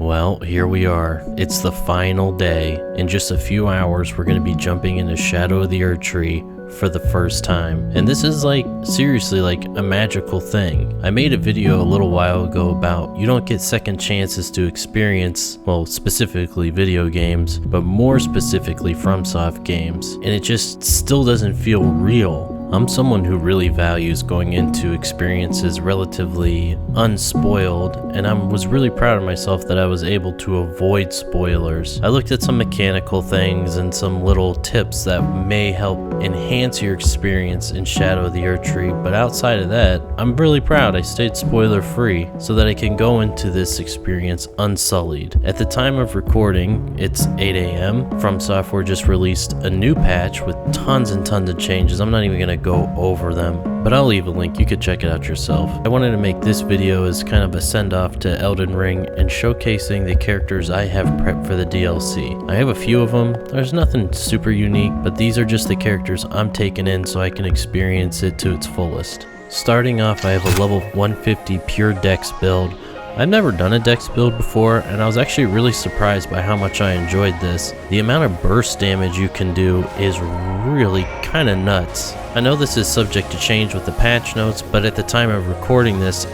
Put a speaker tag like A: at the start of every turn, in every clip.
A: Well, here we are. It's the final day. In just a few hours, we're going to be jumping into Shadow of the Erdtree for the first time. And this is seriously a magical thing. I made a video a little while ago about you don't get second chances to experience, well, specifically video games, but more specifically FromSoft games. And it just still doesn't feel real. I'm someone who really values going into experiences relatively unspoiled, and I was really proud of myself that I was able to avoid spoilers. I looked at some mechanical things and some little tips that may help enhance your experience in Shadow of the Erdtree, but outside of that, I'm really proud I stayed spoiler free so that I can go into this experience unsullied. At the time of recording, it's 8 a.m. FromSoftware just released a new patch with tons and tons of changes. I'm not even going to go over them, but I'll leave a link. You could check it out yourself. I wanted to make this video as kind of a send-off to Elden Ring and showcasing the characters I have prepped for the DLC. I have a few of them. There's nothing super unique, but these are just the characters I'm taking in so I can experience it to its fullest. Starting off, I have a level 150 pure dex build. I've never done a dex build before, and I was actually really surprised by how much I enjoyed this. The amount of burst damage you can do is really kind of nuts. I know this is subject to change with the patch notes, but at the time of recording this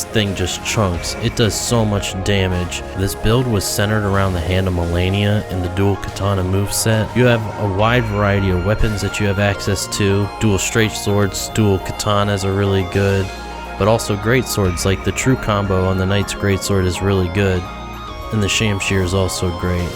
A: thing just chunks. It does so much damage. This build was centered around the Hand of Melania and the dual katana moveset. You have a wide variety of weapons that you have access to. Dual straight swords, dual katanas are really good, but also great swords, like the true combo on the Knight's Greatsword is really good, and the Shamshir is also great.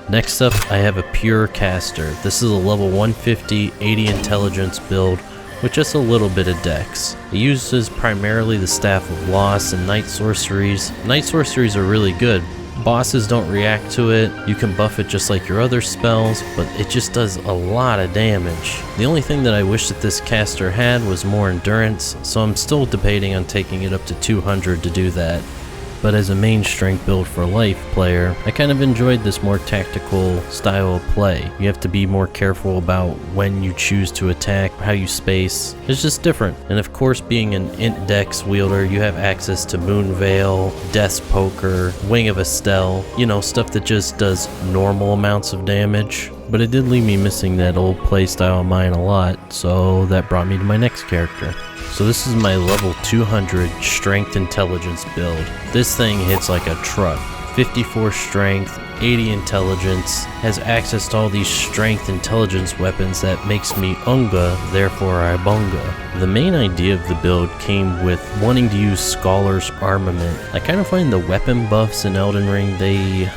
A: Next up, I have a pure caster. This is a level 150, 80 intelligence build with just a little bit of dex. It uses primarily the Staff of Loss and Night Sorceries. Night Sorceries are really good. Bosses don't react to it. You can buff it just like your other spells, but it just does a lot of damage. The only thing that I wish that this caster had was more endurance, so I'm still debating on taking it up to 200 to do that. But as a main strength build for life player, I kind of enjoyed this more tactical style of play. You have to be more careful about when you choose to attack, how you space. It's just different. And of course, being an int dex wielder, you have access to Moon Veil, Death's Poker, Wing of Estelle, you know, stuff that just does normal amounts of damage. But it did leave me missing that old playstyle of mine a lot, so that brought me to my next character. So this is my level 200 strength intelligence build. This thing hits like a truck. 54 strength, 80 intelligence, has access to all these strength intelligence weapons that makes me unga, therefore I bunga. The main idea of the build came with wanting to use Scholar's Armament. I kind of find the weapon buffs in Elden Ring, they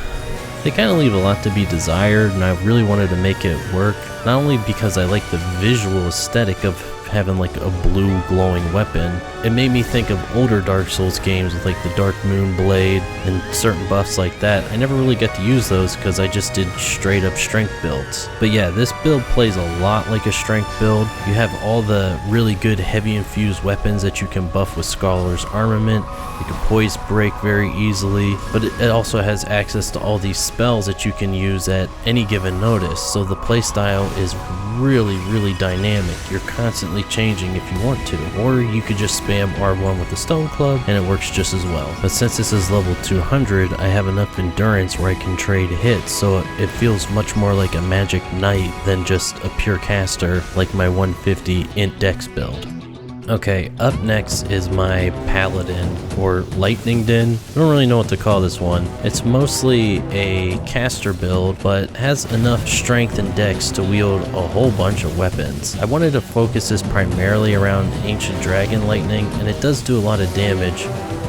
A: kind of leave a lot to be desired, and I really wanted to make it work. Not only because I like the visual aesthetic of having a blue glowing weapon, it made me think of older Dark Souls games with the Dark Moon Blade and certain buffs like that. I never really got to use those because I just did straight up strength builds. But yeah, this build plays a lot like a strength build. You have all the really good heavy infused weapons that you can buff with Scholar's Armament. You can poise break very easily, but it also has access to all these spells that you can use at any given notice. So the playstyle is really dynamic. You're constantly changing if you want to, or you could just spam R1 with the Stone Club and it works just as well. But since this is level 200, I have enough endurance where I can trade hits, so it feels much more like a magic knight than just a pure caster like my 150 int dex build. Okay, up next is my Paladin, or Lightning Din. I don't really know what to call this one. It's mostly a caster build, but has enough strength and dex to wield a whole bunch of weapons. I wanted to focus this primarily around Ancient Dragon Lightning, and it does do a lot of damage,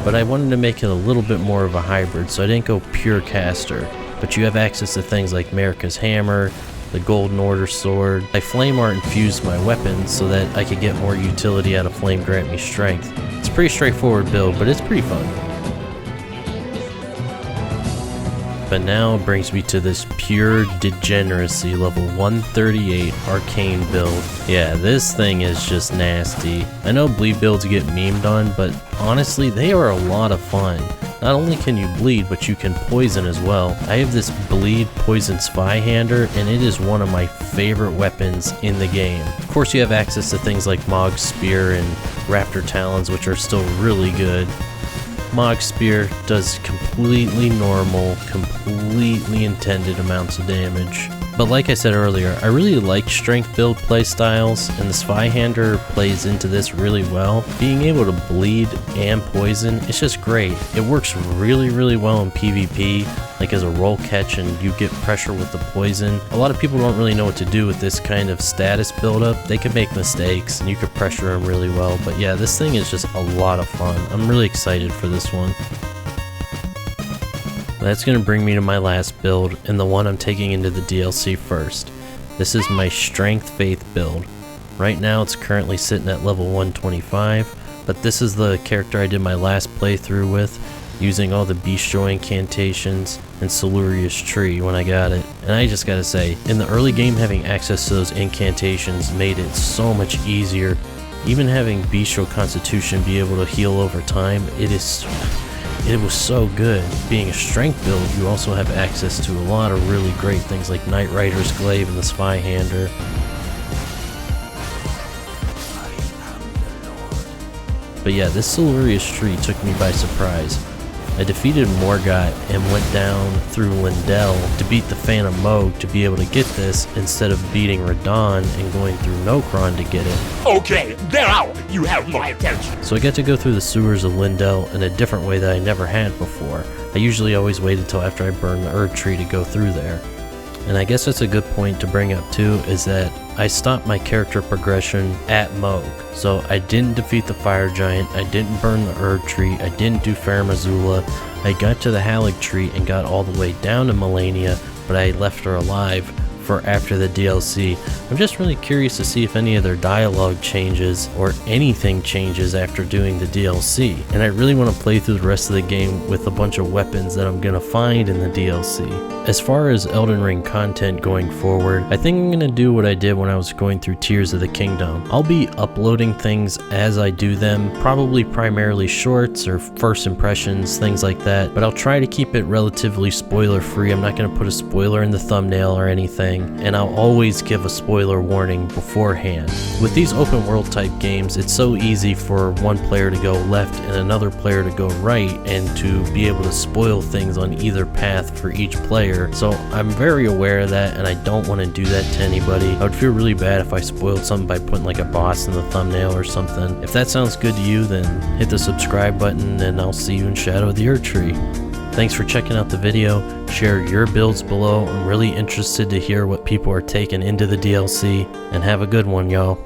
A: but I wanted to make it a little bit more of a hybrid, so I didn't go pure caster. But you have access to things like Marika's Hammer, the Golden Order Sword. I Flame Art infused my weapons so that I could get more utility out of Flame Grant Me Strength. It's a pretty straightforward build, but it's pretty fun. But now it brings me to this pure degeneracy level 138 arcane build. Yeah, this thing is just nasty. I know bleed builds get memed on, but honestly, they are a lot of fun. Not only can you bleed, but you can poison as well. I have this bleed poison Spyhander, and it is one of my favorite weapons in the game. Of course, you have access to things like Mog's Spear and Raptor Talons, which are still really good. Mog Spear does completely normal, completely intended amounts of damage. But like I said earlier, I really like strength build playstyles, and the Zweihander plays into this really well. Being able to bleed and poison, it's just great. It works really well in PvP, like as a roll catch and you get pressure with the poison. A lot of people don't really know what to do with this kind of status buildup. They can make mistakes and you can pressure them really well, but yeah, this thing is just a lot of fun. I'm really excited for this one. That's going to bring me to my last build, and the one I'm taking into the DLC first. This is my Strength Faith build. Right now it's currently sitting at level 125, but this is the character I did my last playthrough with, using all the Bistro incantations and Erdtree when I got it. And I just gotta say, in the early game having access to those incantations made it so much easier. Even having Bistro Constitution be able to heal over time, it was so good. Being a strength build, you also have access to a lot of really great things like Knight Rider's Glaive and the Zweihander. But yeah, this Erdtree took me by surprise. I defeated Morgott and went down through Lindell to beat the Phantom Moog to be able to get this, instead of beating Radon and going through Nokron to get it.
B: Okay, now you have my attention.
A: So I got to go through the sewers of Lindell in a different way that I never had before. I usually always waited until after I burned the Erdtree to go through there. And I guess that's a good point to bring up too, is that I stopped my character progression at Moog. So I didn't defeat the Fire Giant, I didn't burn the Erdtree, I didn't do Fair Missoula. I got to the Haligtree and got all the way down to Melania, but I left her alive for after the DLC. I'm just really curious to see if any of their dialogue changes or anything changes after doing the DLC. And I really want to play through the rest of the game with a bunch of weapons that I'm gonna find in the DLC. As far as Elden Ring content going forward, I think I'm gonna do what I did when I was going through Tears of the Kingdom. I'll be uploading things as I do them, probably primarily shorts or first impressions, things like that, but I'll try to keep it relatively spoiler free. I'm not gonna put a spoiler in the thumbnail or anything, and I'll always give a spoiler warning beforehand. With these open world type games, it's so easy for one player to go left and another player to go right, and to be able to spoil things on either path for each player. So I'm very aware of that, and I don't want to do that to anybody. I would feel really bad if I spoiled something by putting like a boss in the thumbnail or something. If that sounds good to you, then hit the subscribe button, and I'll see you in Shadow of the Erdtree. Thanks for checking out the video. Share your builds below. I'm really interested to hear what people are taking into the DLC, and have a good one, y'all.